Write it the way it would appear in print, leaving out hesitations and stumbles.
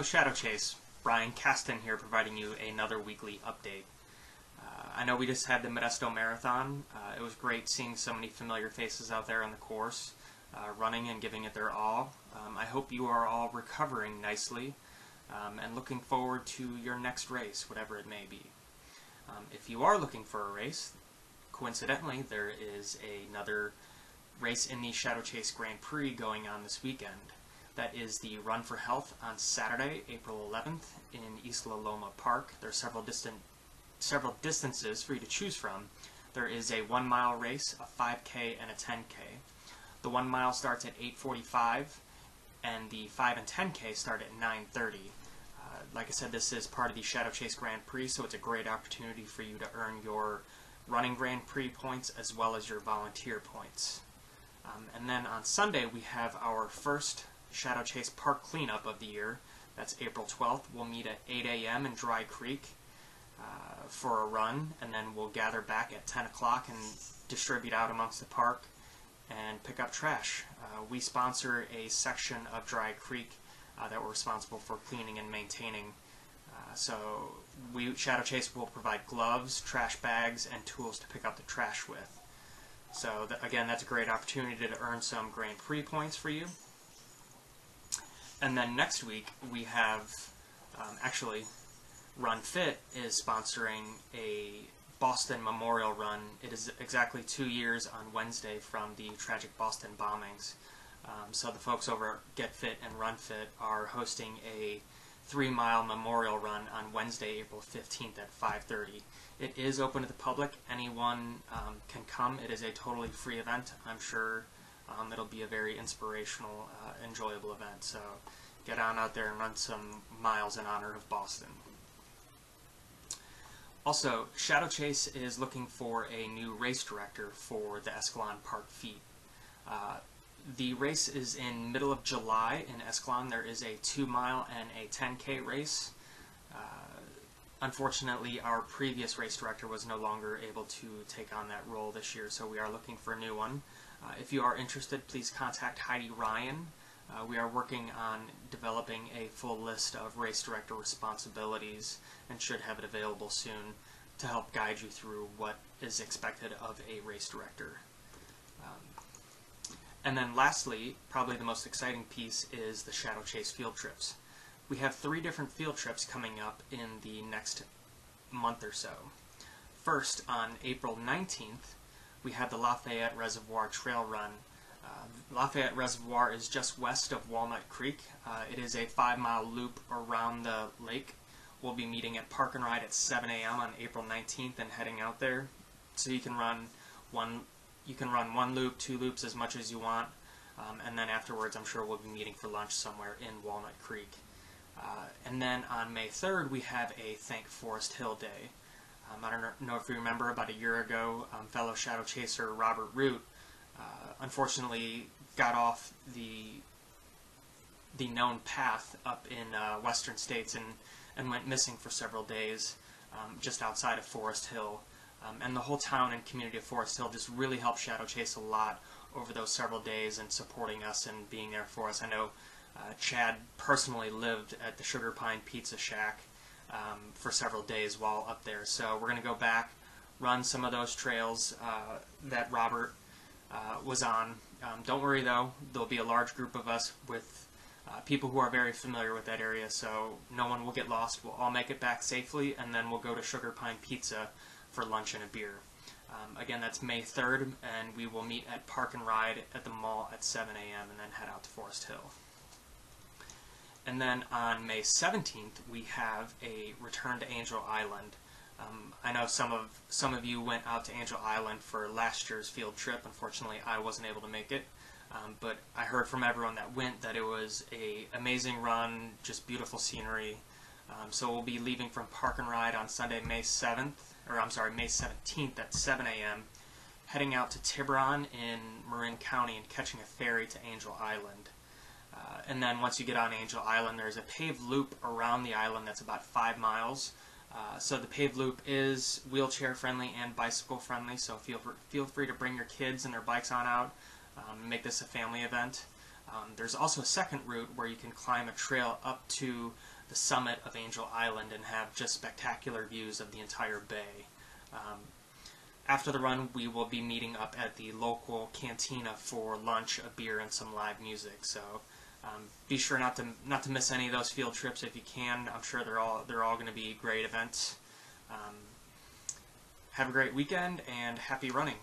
ShadowChase, Brian Caston here providing you another weekly update. I know we just had the Modesto Marathon. It was great seeing so many familiar faces out there on the course, running and giving it their all. I hope you are all recovering nicely and looking forward to your next race, whatever it may be. If you are looking for a race, coincidentally, there is another race in the ShadowChase Grand Prix going on this weekend. That is the Run for Health on Saturday, April 11th in Isla Loma Park. There are several distances for you to choose from. There is a 1 mile race, a 5K, and a 10K. The 1 mile starts at 8:45, and the 5 and 10K start at 9:30. Like I said, this is part of the ShadowChase Grand Prix, so it's a great opportunity for you to earn your running Grand Prix points as well as your volunteer points. And then on Sunday, we have our first ShadowChase Park cleanup of the year. That's April 12th. We'll meet at 8 a.m. in Dry Creek for a run, and then we'll gather back at 10 o'clock and distribute out amongst the park and pick up trash. We sponsor a section of Dry Creek that we're responsible for cleaning and maintaining. So ShadowChase will provide gloves, trash bags, and tools to pick up the trash with. So again, that's a great opportunity to earn some Grand Prix points for you. And then next week we have, actually, Run Fit is sponsoring a Boston Memorial Run. It is exactly 2 years on Wednesday from the tragic Boston bombings. So the folks over at Get Fit and Run Fit are hosting a 3-mile memorial run on Wednesday, April 15th at 5:30. It is open to the public. Anyone can come. It is a totally free event. I'm sure it'll be a very inspirational, enjoyable event. So get on out there and run some miles in honor of Boston. Also, ShadowChase is looking for a new race director for the Escalon Park Feet. The race is in middle of July in Escalon. There is a 2-mile and a 10K race. Unfortunately, our previous race director was no longer able to take on that role this year, so we are looking for a new one. If you are interested, please contact Heidi Ryan. We are working on developing a full list of race director responsibilities and should have it available soon to help guide you through what is expected of a race director. And then lastly, probably the most exciting piece is the ShadowChase field trips. We have 3 different field trips coming up in the next month or so. First, on April 19th, we have the Lafayette Reservoir Trail Run. Lafayette Reservoir is just west of Walnut Creek. It is a 5-mile loop around the lake. We'll be meeting at Park and Ride at 7 a.m. on April 19th and heading out there. So you can run one loop, 2 loops, as much as you want, and then afterwards I'm sure we'll be meeting for lunch somewhere in Walnut Creek. And then on May 3rd we have a Thank Forest Hill Day. I don't know if you remember, about a year ago, fellow Shadow Chaser Robert Root unfortunately got off the known path up in western states and went missing for several days just outside of Forest Hill. And the whole town and community of Forest Hill just really helped ShadowChase a lot over those several days and supporting us and being there for us. I know Chad personally lived at the Sugar Pine Pizza Shack for several days while up there. So we're going to go back, run some of those trails that Robert was on. Don't worry though, there'll be a large group of us with people who are very familiar with that area, so no one will get lost. We'll all make it back safely, and then we'll go to Sugar Pine Pizza for lunch and a beer. Again, that's May 3rd, and we will meet at Park and Ride at the mall at 7 a.m. and then head out to Forest Hill. And then on May 17th, we have a Return to Angel Island. I know some of you went out to Angel Island for last year's field trip. Unfortunately, I wasn't able to make it, but I heard from everyone that went that it was an amazing run, just beautiful scenery. So we'll be leaving from Park and Ride on Sunday, May 17th at 7 a.m., heading out to Tiburon in Marin County and catching a ferry to Angel Island. And then once you get on Angel Island, there's a paved loop around the island that's about 5 miles. So the paved loop is wheelchair friendly and bicycle friendly, so feel free to bring your kids and their bikes on out and make this a family event. There's also a second route where you can climb a trail up to the summit of Angel Island and have just spectacular views of the entire bay. After the run, we will be meeting up at the local cantina for lunch, a beer, and some live music. So be sure not to miss any of those field trips if you can. I'm sure they're all going to be great events. Have a great weekend and happy running.